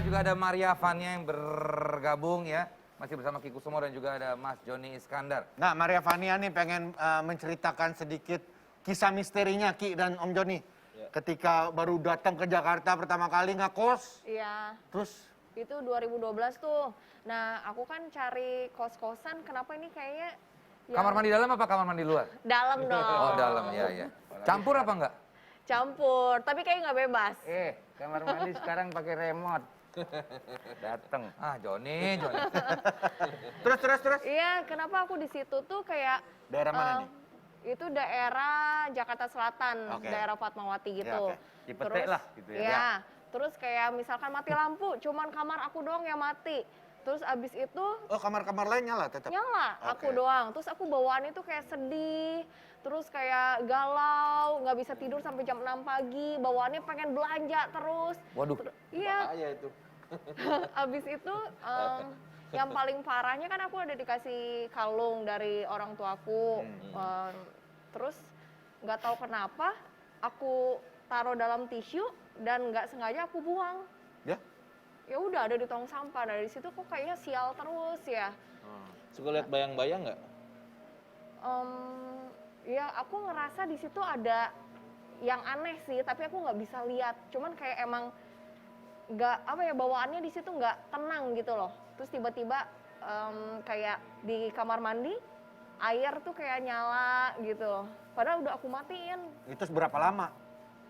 juga ada Maria Vania yang bergabung ya. Masih bersama Ki Kusumo dan juga ada Mas Joni Iskandar. Nah, Maria Vania nih pengen menceritakan sedikit kisah misterinya Ki dan Om Joni. Ya. Ketika baru datang ke Jakarta pertama kali ngekos. Iya. Terus? Itu 2012 tuh. Nah, aku kan cari kos-kosan, kenapa ini kayaknya... Kamar mandi dalam apa kamar mandi luar? Dalam dong. Oh, dalam, ya. Campur apa enggak? Campur, tapi kayak nggak bebas. Kamar mandi sekarang pakai remote. Dateng. Joni. Terus. Iya, kenapa aku di situ tuh kayak... Daerah mana nih? Itu daerah Jakarta Selatan, daerah Fatmawati gitu. Cipete lah gitu ya. Iya, terus kayak misalkan mati lampu, cuman kamar aku doang yang mati. Terus abis itu... Oh, kamar-kamar lain nyala tetap? Nyala, aku doang. Terus aku bawaannya tuh kayak sedih, terus kayak galau, nggak bisa tidur sampai jam 6 pagi, bawaannya pengen belanja terus. Waduh. Iya. Bahaya itu. Abis itu yang paling parahnya kan aku ada dikasih kalung dari orang tuaku. Terus nggak tahu kenapa aku taruh dalam tisu dan nggak sengaja aku buang. Ya udah ada di tong sampah. Dari situ kok kayaknya sial terus ya. Suka lihat bayang-bayang nggak? Ya aku ngerasa di situ ada yang aneh sih, tapi aku nggak bisa lihat. Cuman kayak emang nggak bawaannya di situ nggak tenang gitu loh. Terus tiba-tiba kayak di kamar mandi air tuh kayak nyala gitu loh. Padahal udah aku matiin. Itu seberapa lama?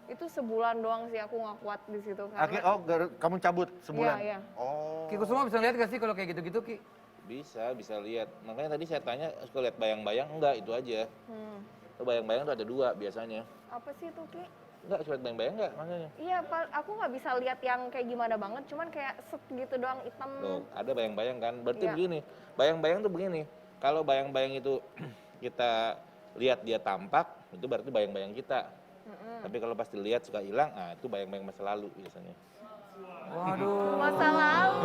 Itu sebulan doang sih aku nggak kuat di situ. Karena... Kamu cabut sebulan? Iya. Oh. Ki Kusumo bisa lihat gak sih kalau kayak gitu-gitu, Ki? Bisa lihat. Makanya tadi saya tanya, suka lihat bayang-bayang? Enggak, itu aja. Itu bayang-bayang tuh ada dua biasanya. Apa sih itu, Ki? Enggak, suka lihat bayang-bayang enggak makanya? Iya, aku nggak bisa lihat yang kayak gimana banget, cuman kayak set gitu doang hitam. Tuh, ada bayang-bayang kan? Berarti begini, bayang-bayang tuh begini. Kalau bayang-bayang itu kita lihat dia tampak, itu berarti bayang-bayang kita. Tapi kalau pas dilihat suka hilang, itu bayang-bayang masa lalu biasanya. Waduh. Masa lalu.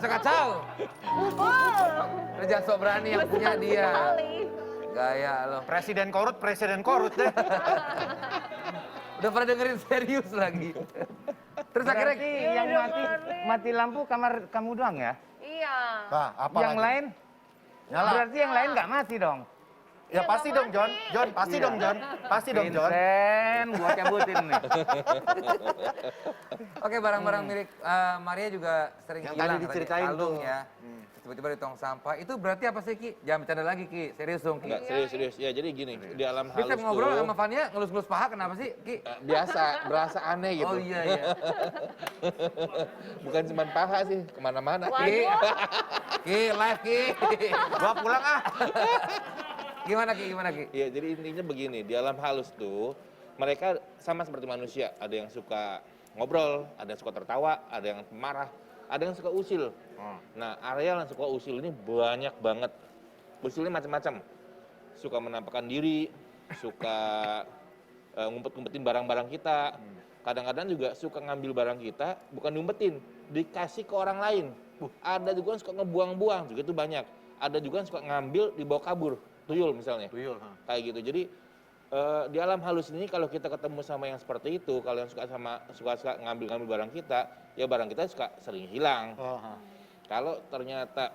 Kacau. Kerja sok berani yang punya dia. Gaya loh. Presiden korut deh. Udah pernah dengerin serius lagi. Terus akhirnya yang mati lampu kamar kamu doang ya? Iya. Nah, apa Yang lagi? lain? Nyala. Berarti yang lain nggak mati dong? Ya pasti dong, John. Pasti dong, John. Vincent, gua cabutin nih. Oke, barang-barang milik Maria juga sering Yang hilang. tadi diceritain kalung tuh. ya. Tiba-tiba di tong sampah. Itu berarti apa sih, Ki? Jangan bercanda lagi, Ki. Serius dong, Ki. Enggak, serius. Ya, jadi gini, di alam halus Bisa tuh... ngobrol sama Vania, ngelus-ngelus paha, kenapa sih, Ki? Biasa, berasa aneh gitu. Oh iya. Bukan cuma paha sih, kemana-mana. Ki, live, Ki. Gua pulang ah. Gimana, Ki? Iya, jadi intinya begini, di alam halus tuh, mereka sama seperti manusia. Ada yang suka ngobrol, ada yang suka tertawa, ada yang marah, ada yang suka usil. Nah, area yang suka usil ini banyak banget. Usilnya macam-macam. Suka menampakkan diri, suka ngumpet-ngumpetin barang-barang kita. Kadang-kadang juga suka ngambil barang kita, bukan diumpetin, dikasih ke orang lain. Ada juga yang suka ngebuang-buang, juga itu banyak. Ada juga yang suka ngambil, dibawa kabur. Tuyul misalnya. Kayak gitu. Jadi di alam halus ini kalau kita ketemu sama yang seperti itu, kalau yang suka ngambil barang kita, ya barang kita suka sering hilang. Kalau ternyata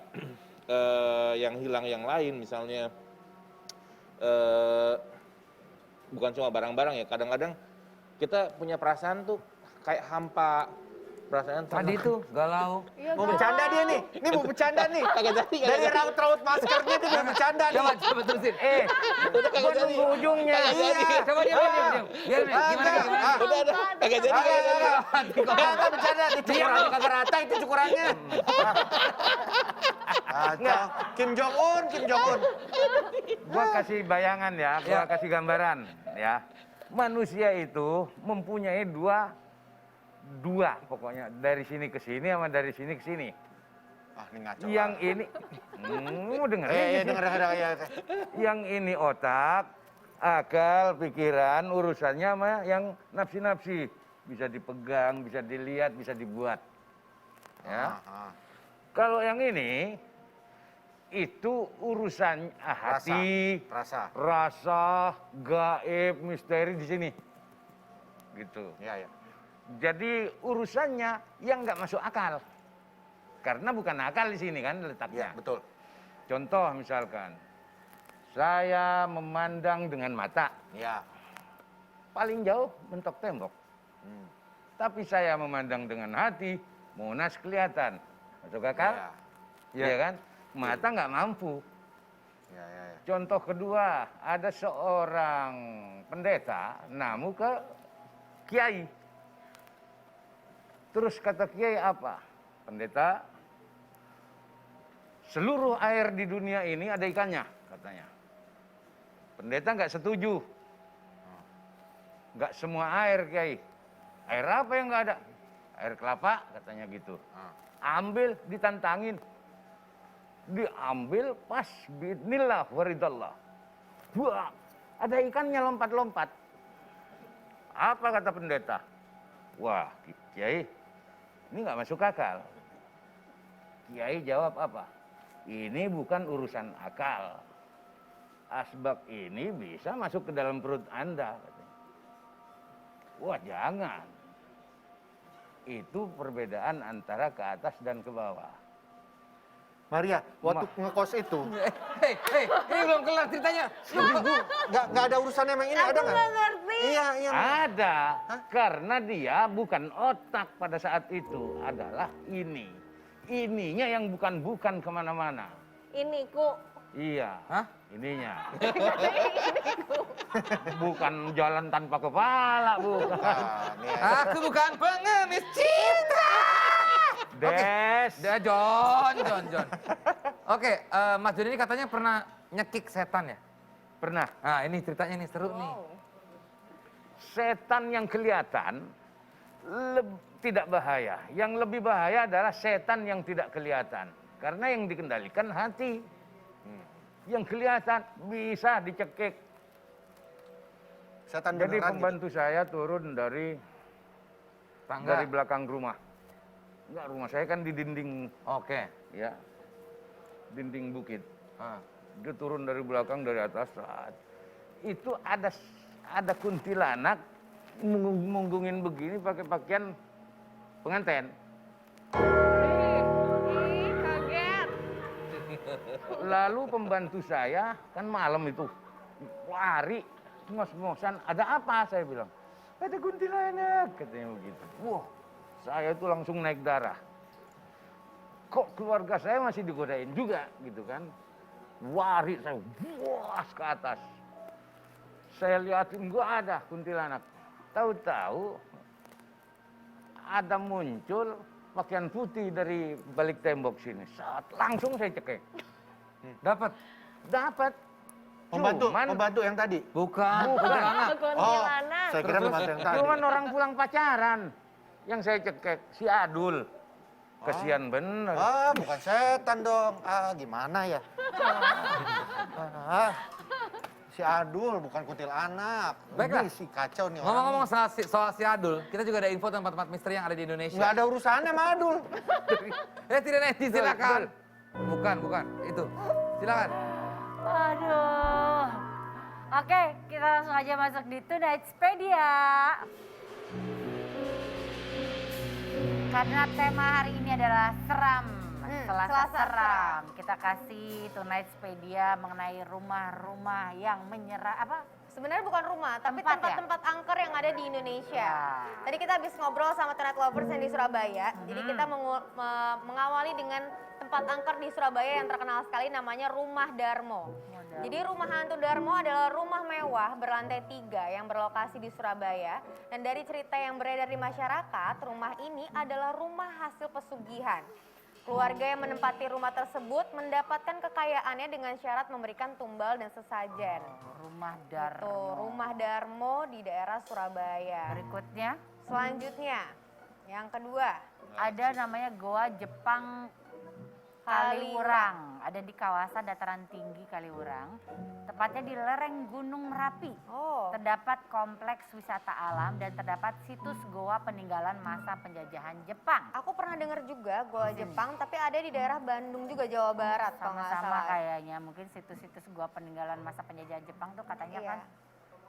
yang hilang yang lain, misalnya bukan cuma barang-barang ya, kadang-kadang kita punya perasaan tuh kayak hampa. Perasaan Tadi tuh galau. Mau bercanda dia nih. Ini mau bercanda nih. Dari raut-raut maskernya dia mau bercanda nih. Coba terusin. Gua nunggu ujungnya. Coba diam. Gimana? Udah, kagak jadi. Kagak bercanda. Cukurannya kagak rata itu cukurannya. Kacau. Kim Jong Un. Gua kasih bayangan ya, gua kasih gambaran ya. Manusia itu mempunyai dua pokoknya, dari sini ke sini sama dari sini ke sini. Ini ngaco. Yang ini denger. Yang ini otak, akal, pikiran, urusannya sama yang nafsi-nafsi. Bisa dipegang, bisa dilihat, bisa dibuat. Ya. Kalau yang ini itu urusan hati, Rasa. rasa, gaib, misteri di sini. Gitu. Ya, ya. Jadi urusannya yang nggak masuk akal. Karena bukan akal di sini kan Ya, letaknya. betul. Contoh misalkan, saya memandang dengan mata, Ya. paling jauh mentok tembok. Tapi saya memandang dengan hati, Monas kelihatan. Masuk akal? Ya. Iya kan? Mata nggak mampu. Ya, ya, ya. Contoh kedua, ada seorang pendeta namu ke kiai. Terus kata kiai apa? Pendeta, seluruh air di dunia ini ada ikannya, katanya. Pendeta nggak setuju. Nggak semua air, kiai. Air apa yang nggak ada? Air kelapa, katanya gitu. Ambil, ditantangin. Diambil pas bismillah waridallah. Wah, ada ikannya lompat-lompat. Apa kata pendeta? Wah, kiai, ini nggak masuk akal. Kiai jawab apa? Ini bukan urusan akal. Asbab ini bisa masuk ke dalam perut Anda. Katanya. Wah, jangan. Itu perbedaan antara ke atas dan ke bawah. Maria, waktu ngekos itu, Hei, ini belum kelar ceritanya. nggak ada urusannya sama ini, ada Aku nggak? nggak ngerti. Iya, iya. Ada, karena dia bukan otak pada saat itu, adalah ini. Ininya yang bukan-bukan kemana-mana. Ini ku. Iya, Hah? ininya. Bukan jalan tanpa kepala, bukan. Nah, nih, Aku bukan pengemis cinta. Des. John. Oke, Mas Joni ini katanya pernah nyekik setan ya? Pernah. Nah, ini ceritanya nih seru nih. Wow. Setan yang kelihatan tidak bahaya. Yang lebih bahaya adalah setan yang tidak kelihatan. Karena yang dikendalikan hati. Yang kelihatan bisa dicekik. setan Jadi beneran pembantu saya turun dari Tangga. belakang rumah. Enggak, rumah saya kan di dinding, Oke. ya. Dinding bukit. Ah. Dia turun dari belakang, dari atas. Itu ada kuntilanak munggungin begini pakai pakaian pengantin. Ih, kaget. Lalu pembantu saya kan malam itu lari ngos-ngosan. Ada apa? Saya bilang. Ada kuntilanak, katanya begitu. Wah, saya itu langsung naik darah. Kok keluarga saya masih digodain juga gitu kan. Lari saya buas ke atas. Saya lihatin nggak ada kuntilanak. Tahu-tahu ada muncul pakaian putih dari balik tembok sini. Langsung saya cekek. Dapat? Dapat. Pembantu yang tadi. Bukan. Kuntilanak. Saya kira pembantu yang tadi. Cuman orang pulang pacaran. Yang saya cekek si Adul. Kesian bener. Bukan setan dong. Gimana ya? Si Adul bukan kuntilanak. Baiklah. Ini si kacau nih orang. Ngomong-ngomong soal si Adul, kita juga ada info tempat-tempat misteri yang ada di Indonesia. Nggak ada urusannya sama Adul. Tidak nanti silakan. Bukan, itu. Silakan. Aduh. Oke, kita langsung aja masuk di Tonightspedia. Karena tema hari ini adalah seram. Selasa seram. Kita kasih Tonightspedia mengenai rumah-rumah yang menyerang Sebenarnya bukan rumah, tapi Tempat ya? tempat-tempat angker yang ada di Indonesia. Ya. Tadi kita habis ngobrol sama Tonight Lovers yang di Surabaya. Jadi kita mengawali dengan tempat angker di Surabaya yang terkenal sekali namanya Rumah Darmo. Jadi Rumah Hantu Darmo adalah rumah mewah berlantai 3 yang berlokasi di Surabaya. Dan dari cerita yang beredar di masyarakat, rumah ini adalah rumah hasil pesugihan. Keluarga yang menempati rumah tersebut mendapatkan kekayaannya dengan syarat memberikan tumbal dan sesajen. Rumah Darmo. Tuh, Rumah Darmo di daerah Surabaya. Berikutnya Selanjutnya, yang kedua, ada namanya Goa Jepang Kaliurang. Ada di kawasan dataran tinggi Kaliurang. Tepatnya di lereng Gunung Merapi. Oh. Terdapat kompleks wisata alam dan terdapat situs goa peninggalan masa penjajahan Jepang. Aku pernah dengar juga Goa Jepang, tapi ada di daerah Bandung juga, Jawa Barat kalau nggak Sama-sama salah. kayaknya. Mungkin situs-situs goa peninggalan masa penjajahan Jepang tuh katanya Iya. kan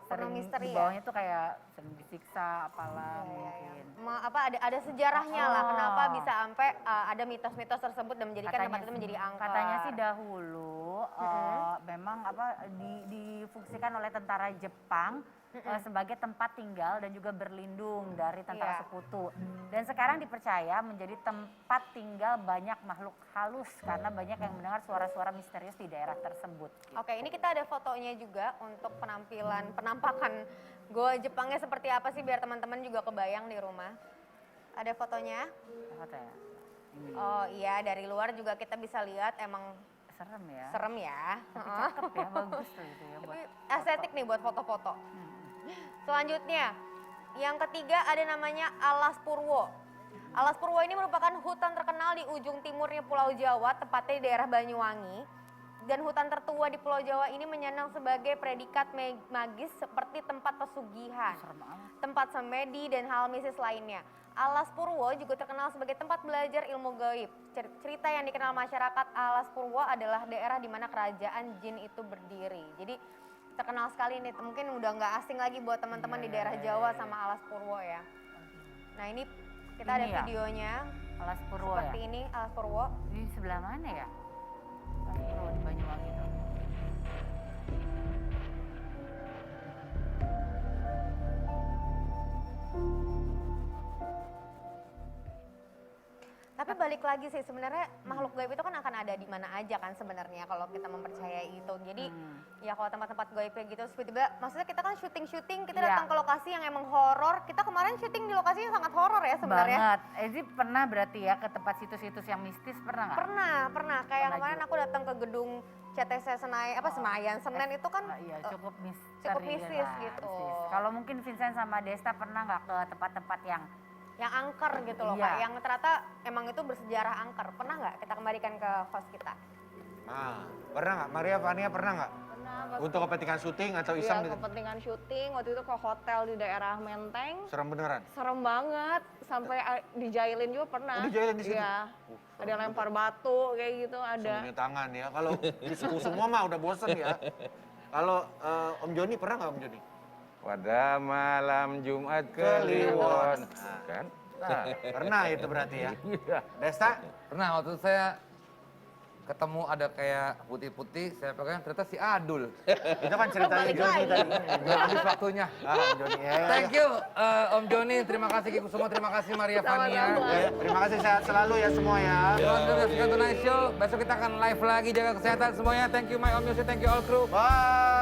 Penuh sering misteri di ya? bawahnya tuh kayak sering disiksa apalah Iya, iya, mungkin. Apa ada sejarahnya lah Oh. kenapa bisa sampai ada mitos-mitos tersebut dan menjadikan tempat itu menjadi angker. Katanya sih dahulu memang difungsikan oleh tentara Jepang sebagai tempat tinggal dan juga berlindung dari tentara Iya. sekutu. Dan sekarang dipercaya menjadi tempat tinggal banyak makhluk halus karena banyak yang mendengar suara-suara misterius di daerah tersebut. Gitu. Oke, ini kita ada fotonya juga untuk penampakan Goa Jepangnya seperti apa sih biar teman-teman juga kebayang di rumah. Ada fotonya. Apa ya? Ini Oh iya, dari luar juga kita bisa lihat emang serem ya. serem ya. Tapi cakep ya, bagus tuh itu ya buat Tapi estetik nih buat foto-foto. Hmm. Selanjutnya, yang ketiga ada namanya Alas Purwo. Alas Purwo ini merupakan hutan terkenal di ujung timurnya Pulau Jawa, tepatnya di daerah Banyuwangi. Dan hutan tertua di Pulau Jawa ini menyandang sebagai predikat magis seperti tempat pesugihan, serem amat. tempat semedi, dan hal mistis lainnya. Alas Purwo juga terkenal sebagai tempat belajar ilmu gaib. Cerita yang dikenal masyarakat Alas Purwo adalah daerah di mana kerajaan jin itu berdiri. Jadi terkenal sekali nih, mungkin udah nggak asing lagi buat teman-teman di daerah Jawa sama Alas Purwo ya. Nah ini kita ada Ini ya? videonya Alas Purwo seperti ya. ini Alas Purwo. Di sebelah mana ya? Alas Purwo di Banyuwangi itu. Tapi balik lagi sih sebenarnya makhluk gaib itu kan akan ada di mana aja kan sebenarnya kalau kita mempercayai itu. Jadi ya kalau tempat-tempat gaib kayak gitu tiba-tiba maksudnya kita kan syuting kita Iya. datang ke lokasi yang emang horor. Kita kemarin syuting di lokasi yang sangat horor ya sebenarnya. Banget. Ezi pernah berarti ya ke tempat situs-situs yang mistis pernah nggak? Pernah. Kayak Pernah kemarin juga. aku datang ke gedung CTC Senayan, Senen itu kan Iya, cukup misteri cukup mistis lah, gitu. mistis. Kalau mungkin Vincent sama Desta pernah nggak ke tempat-tempat yang yang angker gitu loh Iya. Kak. Yang ternyata emang itu bersejarah angker. Pernah nggak kita kembalikan ke host kita? Nah, pernah nggak? Maria Vania pernah nggak? Pernah Untuk kepentingan syuting atau Iya, iseng gitu? kepentingan syuting waktu itu ke hotel di daerah Menteng. Serem beneran? Serem banget, sampai dijailin juga pernah. Oh, dijailin di situ? Iya. Ada lempar batu kayak gitu ada. Sembunyi tangan ya. Kalau di suku semua mah udah bosen ya. Kalau Om Joni pernah nggak Om Joni? Pada malam Jumat Kliwon. Kliwon. Kan? Nah, Pernah itu berarti ya. iya. Desta? Pernah waktu itu saya ketemu ada kayak putih-putih, saya pegang ternyata si Adul. Itu kan ceritanya Balik Joni lagi. tadi. Belum habis waktunya. Om Joni ya. Thank you Om Joni, terima kasih Kiku semua, terima kasih Maria Vania. Ya, terima kasih sehat selalu ya semua ya. Teman-teman menyaksikan Tonight Show, besok kita akan live lagi, jaga kesehatan semuanya. Thank you my Om Yosi, thank you all crew. Bye.